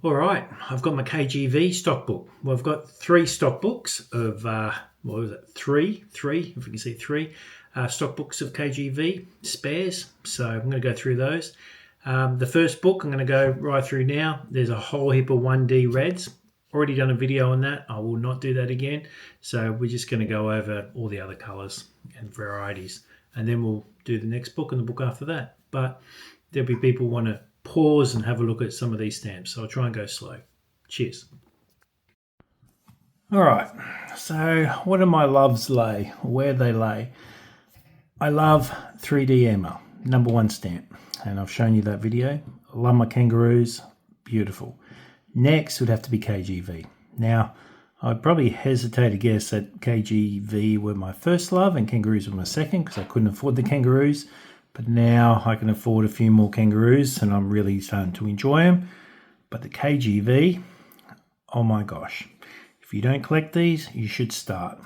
All right, I've got my KGV stock book. Well, I've got three stock books of, what was it, three, if we can see three, stock books of KGV spares. So I'm going to go through those. The first book I'm going to go right through now. There's a whole heap of 1D reds. Already done a video on that. I will not do that again. So we're just going to go over all the other colours and varieties. And then we'll do the next book and the book after that. But there'll be people who want to pause and have a look at some of these stamps. So I'll try and go slow. Cheers. All right. So what do my loves lay? Where they lay? I love 3D Emma, #1 stamp. And I've shown you that video. I love my kangaroos. Beautiful. Next would have to be KGV. Now, I'd probably hesitate to guess that KGV were my first love and kangaroos were my second because I couldn't afford the kangaroos. But now I can afford a few more kangaroos and I'm really starting to enjoy them. But the KGV, oh my gosh. If you don't collect these, you should start.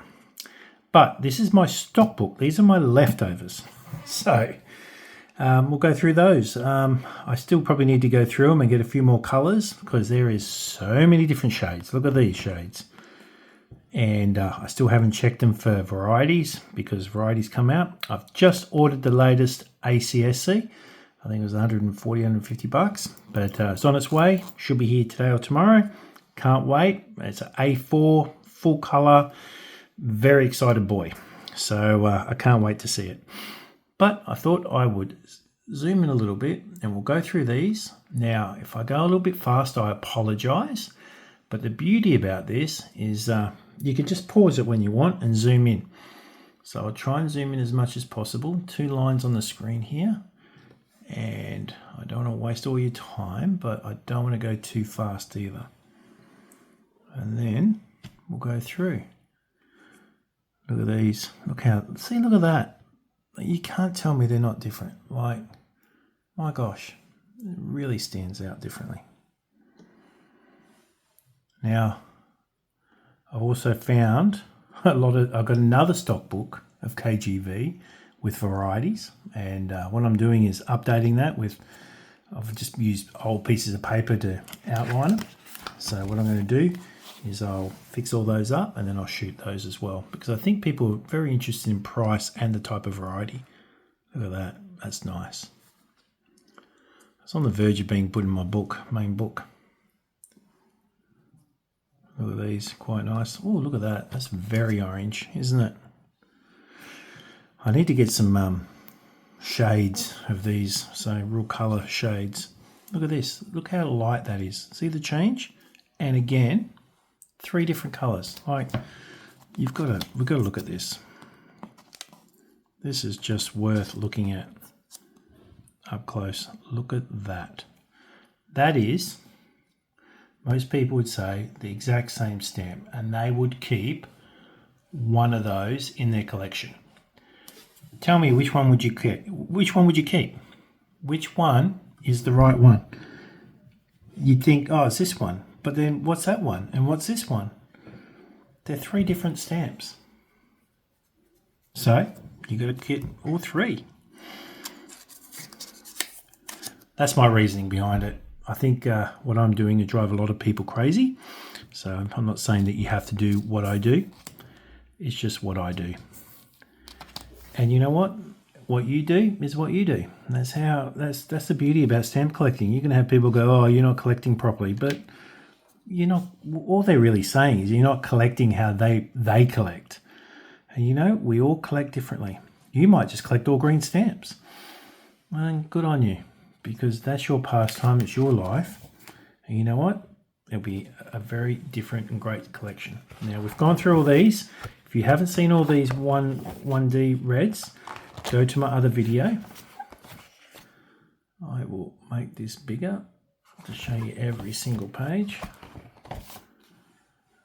But this is my stock book. These are my leftovers. So we'll go through those. I still probably need to go through them and get a few more colors because there is so many different shades. Look at these shades. And I still haven't checked them for varieties because varieties come out. I've just ordered the latest ACSC. I think it was 140, 150 bucks, but it's on its way. Should be here today or tomorrow. Can't wait. It's an A4, full color. Very excited boy. So I can't wait to see it. But I thought I would zoom in a little bit and we'll go through these. Now, if I go a little bit fast, I apologize. But the beauty about this is you can just pause it when you want and zoom in. So I'll try and zoom in as much as possible. 2 lines on the screen here. And I don't want to waste all your time, but I don't want to go too fast either. And then we'll go through. Look at these. Look at that. You can't tell me they're not different. Like, my gosh, it really stands out differently. Now, I've also found I've got another stock book of KGV with varieties, and what I'm doing is updating that with, I've just used old pieces of paper to outline it. So what I'm going to do is I'll fix all those up and then I'll shoot those as well, because I think people are very interested in price and the type of variety. Look at that, that's nice. It's on the verge of being put in my book, main book. Look at these, quite nice. Oh, look at that. That's very orange, isn't it? I need to get some shades of these, so real colour shades. Look at this. Look how light that is. See the change? And again, 3 different colours. Like, we've got to look at this. This is just worth looking at up close. Look at that. That is, most people would say, the exact same stamp, and they would keep one of those in their collection. Tell me, which one would you keep? Which one would you keep? Which one is the right one? You'd think, oh, it's this one. But then what's that one? And what's this one? They're 3 different stamps. So you got to get all 3. That's my reasoning behind it. I think what I'm doing will drive a lot of people crazy. So I'm not saying that you have to do what I do. It's just what I do. And you know what? What you do is what you do. And that's the beauty about stamp collecting. You can have people go, oh, you're not collecting properly. But you're not, all they're really saying is you're not collecting how they collect. And you know, we all collect differently. You might just collect all green stamps. And good on you, because that's your pastime, it's your life. And you know what? It'll be a very different and great collection. Now, we've gone through all these. If you haven't seen all these 1D reds, go to my other video. I will make this bigger to show you every single page.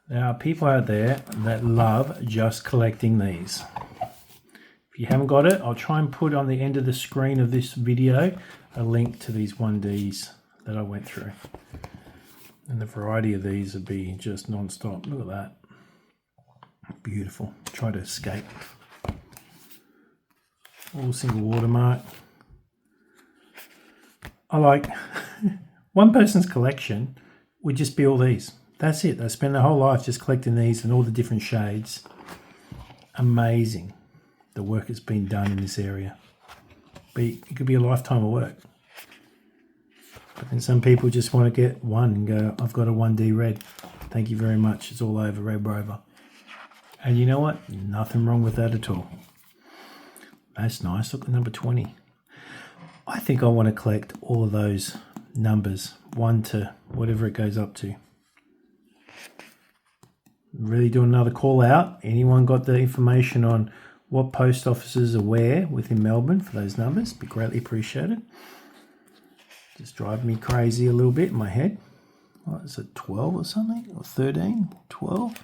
There are people out there that love just collecting these. If you haven't got it, I'll try and put on the end of the screen of this video a link to these 1Ds that I went through. And the variety of these would be just non-stop. Look at that. Beautiful. Try to escape. All single watermark. I like one person's collection would just be all these. That's it. They spend their whole life just collecting these and all the different shades. Amazing the work that's been done in this area. But it could be a lifetime of work. But then some people just want to get one and go, I've got a 1D red. Thank you very much. It's all over, Red Rover. And you know what? Nothing wrong with that at all. That's nice. Look at number 20. I think I want to collect all of those numbers, 1 to whatever it goes up to. Really do another call out. Anyone got the information on what post offices are where within Melbourne for those numbers? Be greatly appreciated. Just driving me crazy a little bit in my head. What is it, 12 or something? Or 13? 12?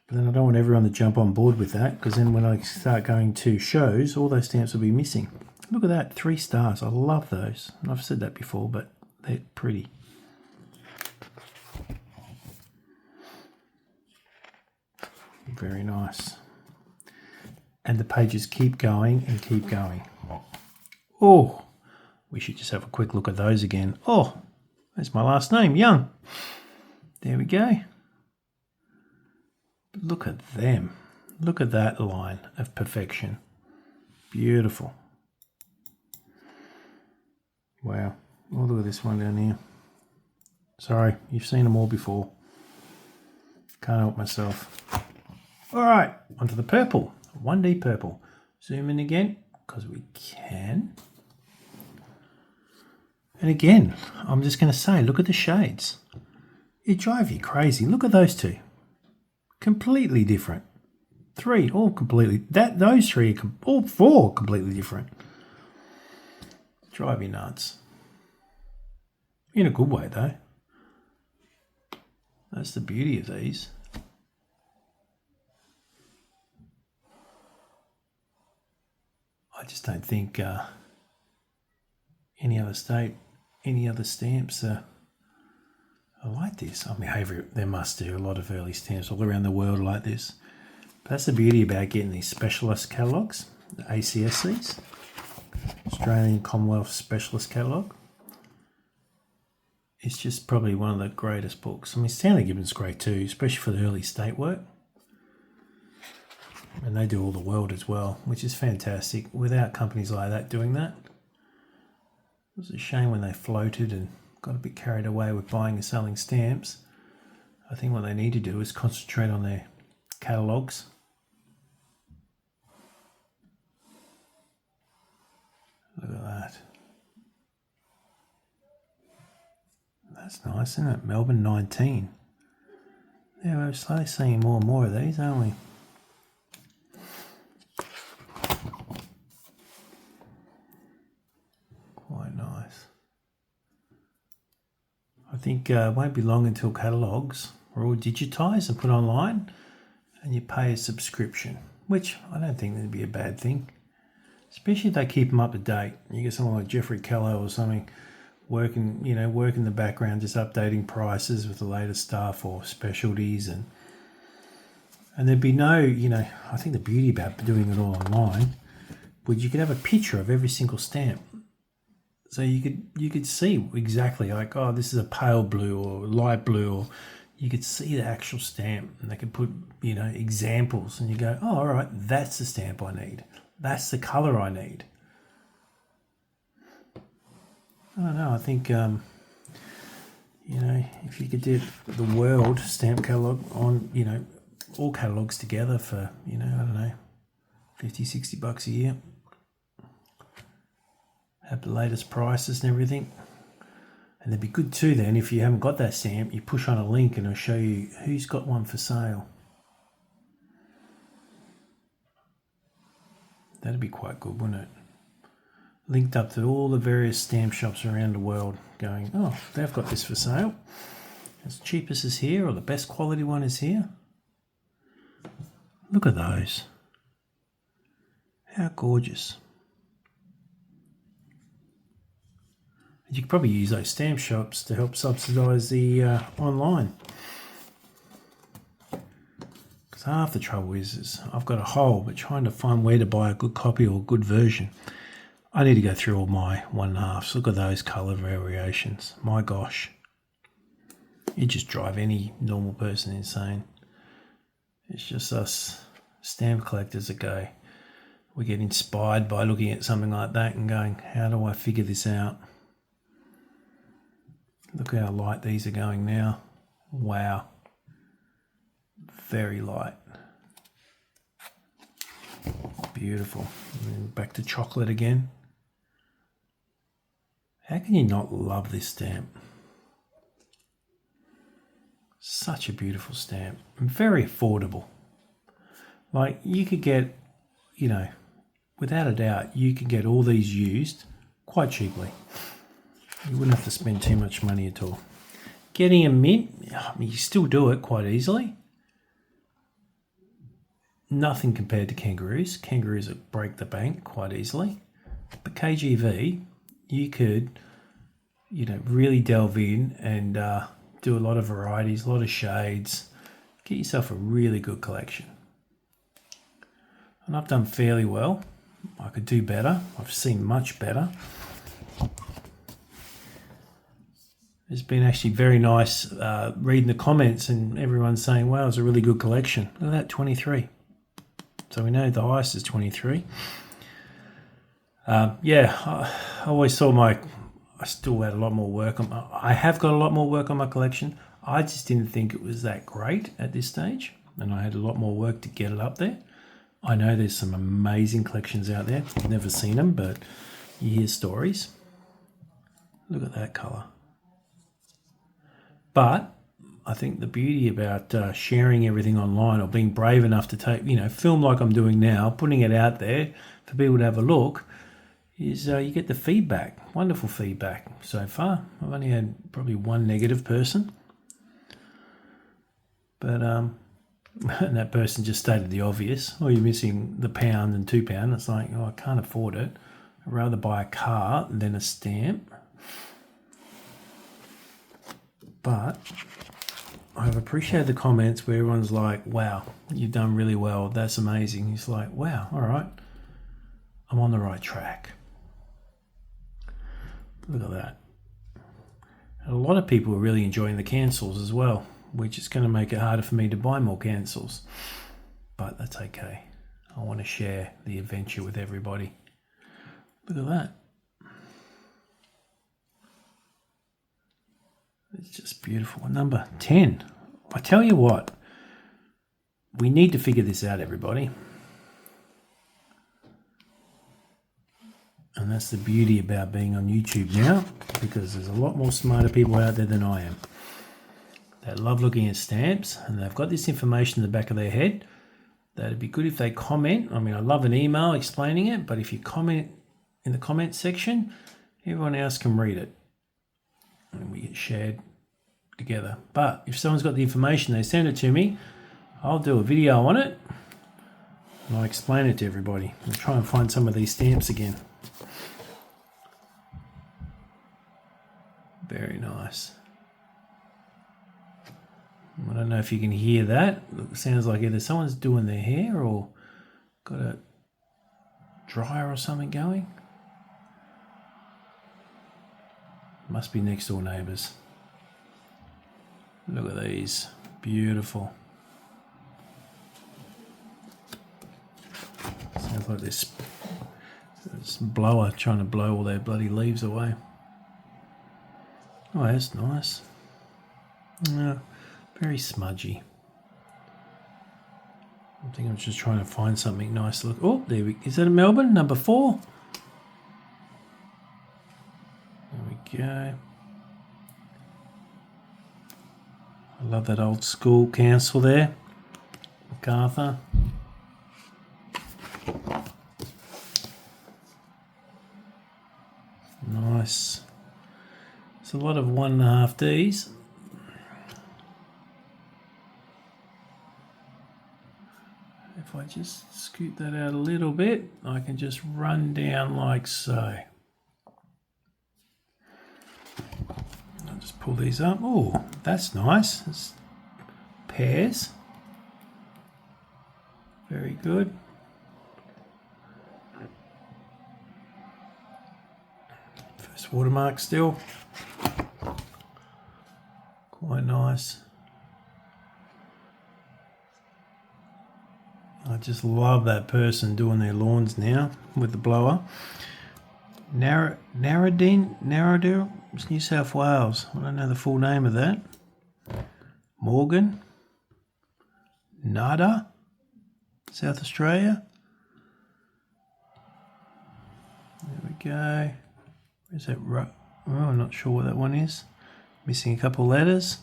But then I don't want everyone to jump on board with that, because then when I start going to shows, all those stamps will be missing. Look at that, 3 stars. I love those. And I've said that before, but they're pretty. Very nice. And the pages keep going and keep going. Oh, we should just have a quick look at those again. Oh, that's my last name, Young. There we go. But look at them. Look at that line of perfection. Beautiful. Wow. Oh, look at this one down here. Sorry, you've seen them all before. Can't help myself. All right, onto the purple. 1D purple. Zoom in again, because we can. And again, I'm just going to say, look at the shades. It drives you crazy. Look at those two. Completely different. 3, all completely. Those 3, all 4 completely different. Drive you nuts. In a good way, though. That's the beauty of these. I just don't think any other state, any other stamps are like this. I mean, there must do a lot of early stamps all around the world like this. But that's the beauty about getting these specialist catalogues, the ACSCs, Australian Commonwealth Specialist Catalogue. It's just probably one of the greatest books. I mean, Stanley Gibbons is great too, especially for the early state work. And they do all the world as well, which is fantastic. Without companies like that doing that, it was a shame when they floated and got a bit carried away with buying and selling stamps. I think what they need to do is concentrate on their catalogues. Look at that. That's nice, isn't it? Melbourne 19. Yeah, we're slowly seeing more and more of these, aren't we? Quite nice. I think it won't be long until catalogues are all digitised and put online and you pay a subscription, which I don't think would be a bad thing, especially if they keep them up to date. You get someone like Jeffrey Kello or something working in the background, just updating prices with the latest stuff or specialties, and there'd be no, I think the beauty about doing it all online would you could have a picture of every single stamp. So you could see exactly like, oh, this is a pale blue or light blue, or you could see the actual stamp, and they could put, examples, and you go, oh, all right, that's the stamp I need. That's the color I need. I don't know. I think, if you could do the world stamp catalogue on, all catalogues together for, I don't know, $50-$60 a year. Have the latest prices and everything. And they'd be good too then, if you haven't got that stamp, you push on a link and it'll show you who's got one for sale. That'd be quite good, wouldn't it? Linked up to all the various stamp shops around the world going, oh, they've got this for sale. As cheapest is here, or the best quality one is here. Look at those. How gorgeous. You could probably use those stamp shops to help subsidise the online. Because half the trouble is I've got a hole, but trying to find where to buy a good copy or a good version. I need to go through all my 1.5s. Look at those colour variations. My gosh. You just drive any normal person insane. It's just us stamp collectors that go, we get inspired by looking at something like that and going, how do I figure this out? Look how light these are going now. Wow. Very light. Beautiful. And then back to chocolate again. How can you not love this stamp? Such a beautiful stamp. And very affordable. Like you could get, you know, without a doubt, you can get all these used quite cheaply. You wouldn't have to spend too much money at all. Getting a mint, I mean, you still do it quite easily. Nothing compared to kangaroos. Kangaroos that break the bank quite easily. But KGV, you could, you know, really delve in and do a lot of varieties, a lot of shades. Get yourself a really good collection. And I've done fairly well. I could do better. I've seen much better. It's been actually very nice reading the comments and everyone saying, wow, it's a really good collection. Look at that, 23. So we know the highest is 23. Yeah, I always saw I still had a lot more work on I have got a lot more work on my collection. I just didn't think it was that great at this stage. And I had a lot more work to get it up there. I know there's some amazing collections out there. I've never seen them, but you hear stories. Look at that colour. But I think the beauty about sharing everything online or being brave enough to take, you know, film like I'm doing now, putting it out there for people to have a look, is you get the feedback, wonderful feedback so far. I've only had probably one negative person. But and that person just stated the obvious. Oh, you're missing the £1 and £2. It's like, oh, I can't afford it. I'd rather buy a car than a stamp. But I've appreciated the comments where everyone's like, wow, you've done really well. That's amazing. It's like, wow, all right. I'm on the right track. Look at that. And a lot of people are really enjoying the cancels as well, which is going to make it harder for me to buy more cancels. But that's okay. I want to share the adventure with everybody. Look at that. It's just beautiful. Number 10. I tell you what, we need to figure this out, everybody. And that's the beauty about being on YouTube now, because there's a lot more smarter people out there than I am. They love looking at stamps, and they've got this information in the back of their head. That'd be good if they comment. I mean, I love an email explaining it, but if you comment in the comment section, everyone else can read it. And we get shared together. But if someone's got the information, they send it to me, I'll do a video on it and I'll explain it to everybody. I'll try and find some of these stamps again. Very nice. I don't know if you can hear that. It sounds like either someone's doing their hair or got a dryer or something going. Must be next door neighbours. Look at these. Beautiful. Sounds like this blower trying to blow all their bloody leaves away. Oh, that's nice. Very smudgy. I think I'm just trying to find something nice to look. Oh, there we go. Is that a Melbourne? Number 4? There we go. I love that old school cancel there. MacArthur. Nice. It's a lot of 1.5Ds. If I just scoot that out a little bit, I can just run down like so. I'll just pull these up. Oh, that's nice. It's pairs. Very good. Nice watermark still. Quite nice. I just love that person doing their lawns now with the blower. Narradine, it's New South Wales. I don't know the full name of that. Morgan, Nada, South Australia. There we go. Is that right? Oh, I'm not sure what that one is. Missing a couple letters.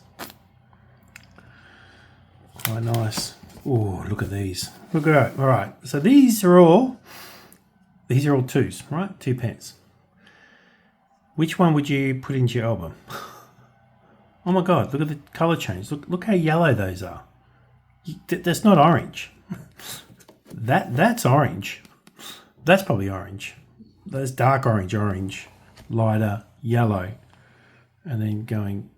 Quite nice. Oh, look at these. Look at that. All right. So these are all twos, right? 2 pence. Which one would you put into your album? Oh my God, look at the colour change. Look how yellow those are. That's not orange. That's orange. That's probably orange. That's dark orange, lighter yellow, and then going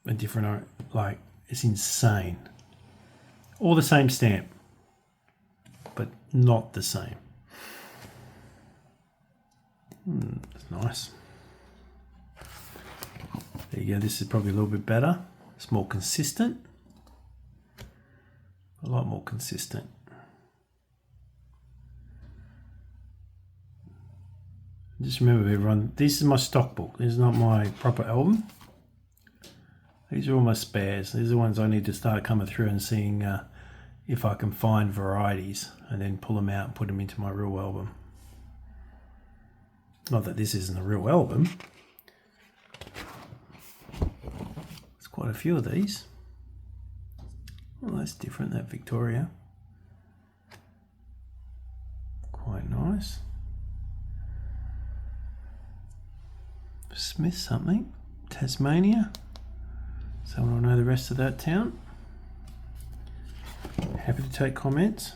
a different, like, it's insane. All the same stamp, but not the same. That's nice. There you go, this is probably a little bit better. It's more consistent. A lot more consistent. Just remember everyone, this is my stock book. This is not my proper album. These are all my spares. These are the ones I need to start coming through and seeing if I can find varieties and then pull them out and put them into my real album. Not that this isn't a real album. There's quite a few of these. Well, that's different, that Victoria. Quite nice. Smith something. Tasmania. Someone will know the rest of that town. Happy to take comments.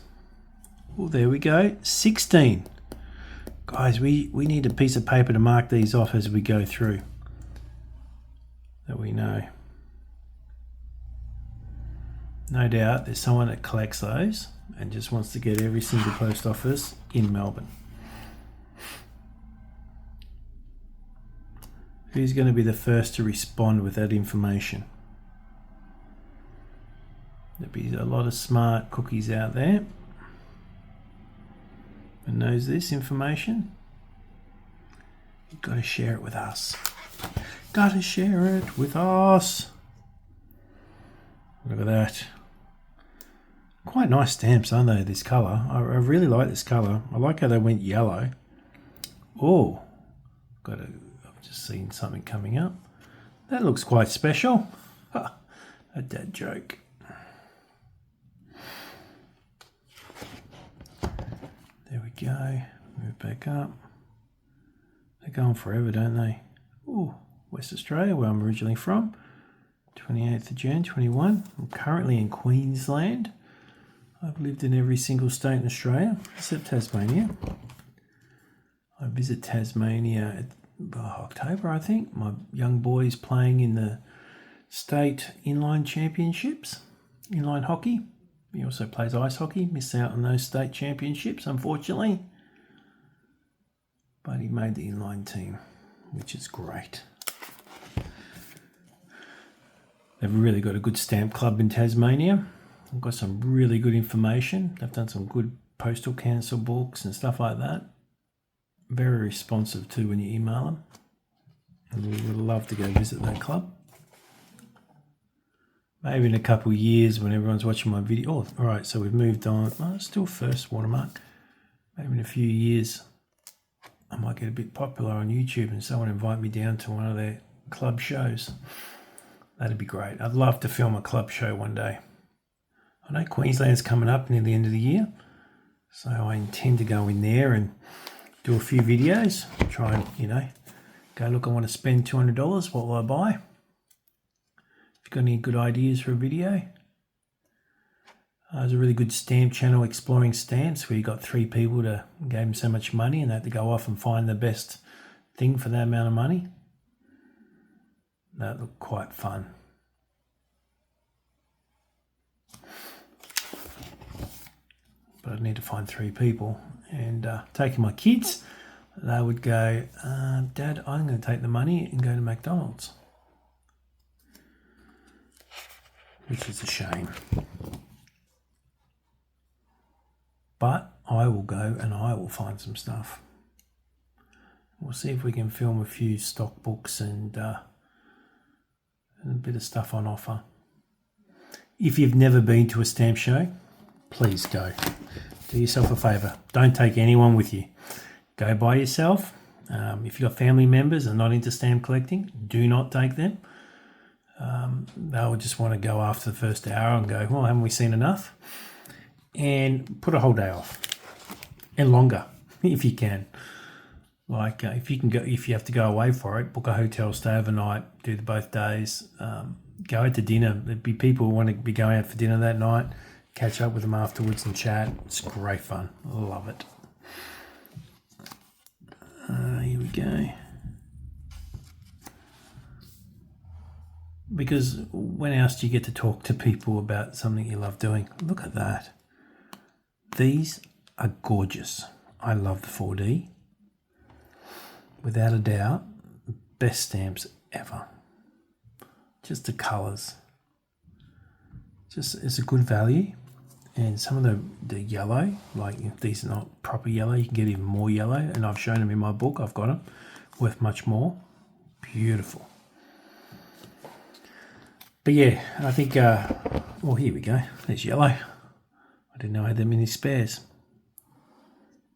Oh, there we go. 16. Guys, we need a piece of paper to mark these off as we go through. That we know. No doubt there's someone that collects those and just wants to get every single post office in Melbourne. Who's going to be the first to respond with that information? There'll be a lot of smart cookies out there and knows this information. You've got to share it with us. Got to share it with us. Look at that. Quite nice stamps, aren't they, this colour? I really like this colour. I like how they went yellow. Oh, I've just seen something coming up. That looks quite special. A dad joke. There we go. Move back up. They're going forever, don't they? Oh, West Australia, where I'm originally from. 28th of Jan, 21. I'm currently in Queensland. I've lived in every single state in Australia, except Tasmania. I visit Tasmania at October, I think. My young boy's playing in the state inline championships, inline hockey. He also plays ice hockey. Missed out on those state championships, unfortunately. But he made the inline team, which is great. They've really got a good stamp club in Tasmania. They've got some really good information. They've done some good postal cancel books and stuff like that. Very responsive too when you email them. And we would love to go visit that club. Maybe in a couple of years when everyone's watching my video. Oh, all right, so we've moved on. Oh, still first watermark. Maybe in a few years I might get a bit popular on YouTube and someone invite me down to one of their club shows. That'd be great. I'd love to film a club show one day. I know Queensland's coming up near the end of the year, so I intend to go in there and do a few videos. Try and, go, look, I want to spend $200. What will I buy? If you've got any good ideas for a video. There's a really good stamp channel, Exploring Stamps, where you got 3 people to gave them so much money and they had to go off and find the best thing for that amount of money. That looked quite fun. But I need to find 3 people. And taking my kids, they would go, Dad, I'm going to take the money and go to McDonald's. Which is a shame. But I will go and I will find some stuff. We'll see if we can film a few stock books and a bit of stuff on offer. If you've never been to a stamp show, please go. Do yourself a favour. Don't take anyone with you. Go by yourself. If you've got family members and not into stamp collecting, do not take them. They'll just want to go after the first hour and go, well, haven't we seen enough? And put a whole day off. And longer, if you can. Like if you have to go away for it, book a hotel, stay overnight, do both days, go out to dinner. There'd be people who want to be going out for dinner that night, catch up with them afterwards and chat. It's great fun. I love it. Here we go. Because when else do you get to talk to people about something you love doing? Look at that. These are gorgeous. I love the 4D. Without a doubt, best stamps ever. Just the colours. It's a good value. And some of the yellow, like if these are not proper yellow, you can get even more yellow. And I've shown them in my book. I've got them. Worth much more. Beautiful. But yeah, I think, well, here we go. There's yellow. I didn't know I had that many spares.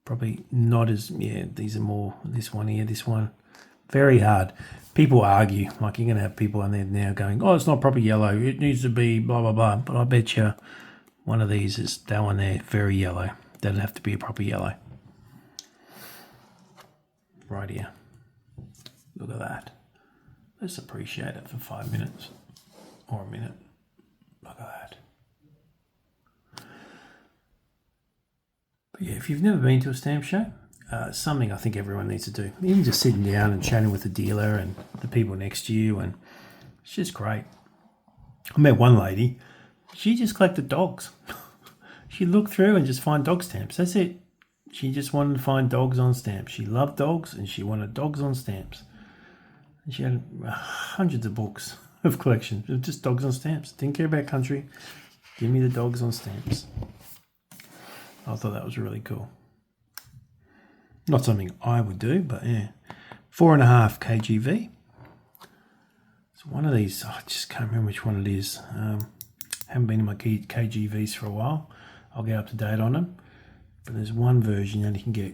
Probably not as, yeah, these are more, this one here, this one. Very hard. People argue, like you're going to have people on there now going, oh, it's not proper yellow. It needs to be blah, blah, blah. But I bet you one of these is, that one there, very yellow. Doesn't have to be a proper yellow. Right here. Look at that. Let's appreciate it for 5 minutes. Or a minute. Look at that. But yeah, if you've never been to a stamp show, something I think everyone needs to do. Even just sitting down and chatting with the dealer and the people next to you, and it's just great. I met one lady, she just collected dogs. She looked through and just find dog stamps. That's it. She just wanted to find dogs on stamps. She loved dogs and she wanted dogs on stamps. And she had hundreds of books of collections of just dogs on stamps. Didn't care about country. Give me the dogs on stamps. I thought that was really cool. Not something I would do, but yeah. 4.5 KGV. It's one of these, I just can't remember which one it is. Haven't been in my KGVs for a while. I'll get up to date on them. But there's one version that you can get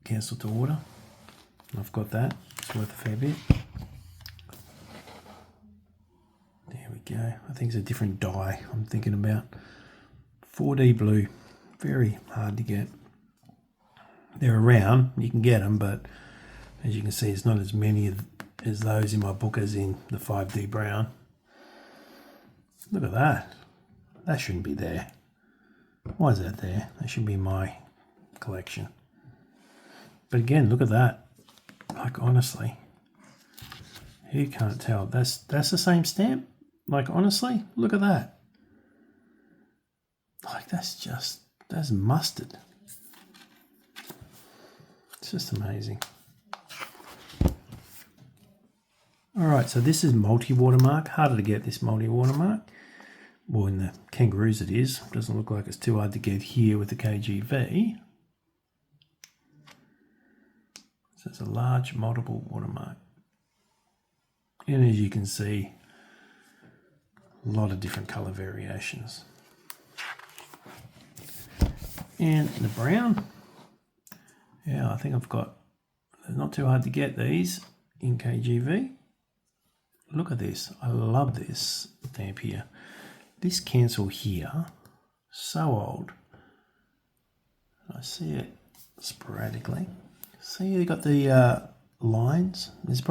cancelled to order. I've got that. It's worth a fair bit. There we go. I think it's a different dye I'm thinking about. 4D blue. Very hard to get. They're around. You can get them, but as you can see, it's not as many as those in my book as in the 5D brown. Look at that. That shouldn't be there. Why is that there? That should be in my collection. But again, look at that. Like, honestly, who can't tell? That's the same stamp. Like, honestly, look at that. Like, that's mustard. It's just amazing. All right, so this is multi-watermark. Harder to get this multi-watermark. Well, in the kangaroos it is. Doesn't look like it's too hard to get here with the KGV. So it's a large multiple watermark. And as you can see, a lot of different colour variations. And the brown, yeah, I think I've got, they're not too hard to get these in KGV. Look at this, I love this stamp here. This cancel here, so old. I see it sporadically. See, you got the lines. There's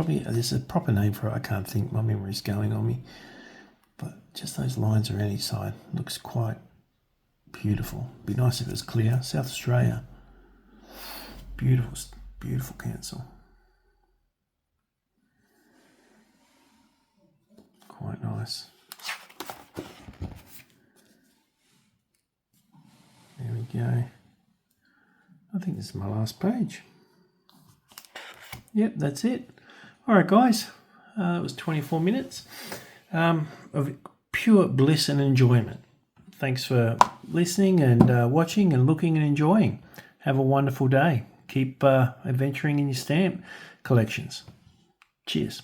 a proper name for it. I can't think. My memory's going on me. But just those lines around each side looks quite beautiful. Be nice if it was clear. South Australia. Beautiful, beautiful cancel. Quite nice. There we go. I think this is my last page. Yep, that's it. All right, guys. It was 24 minutes of pure bliss and enjoyment. Thanks for listening and watching and looking and enjoying. Have a wonderful day. Keep adventuring in your stamp collections. Cheers.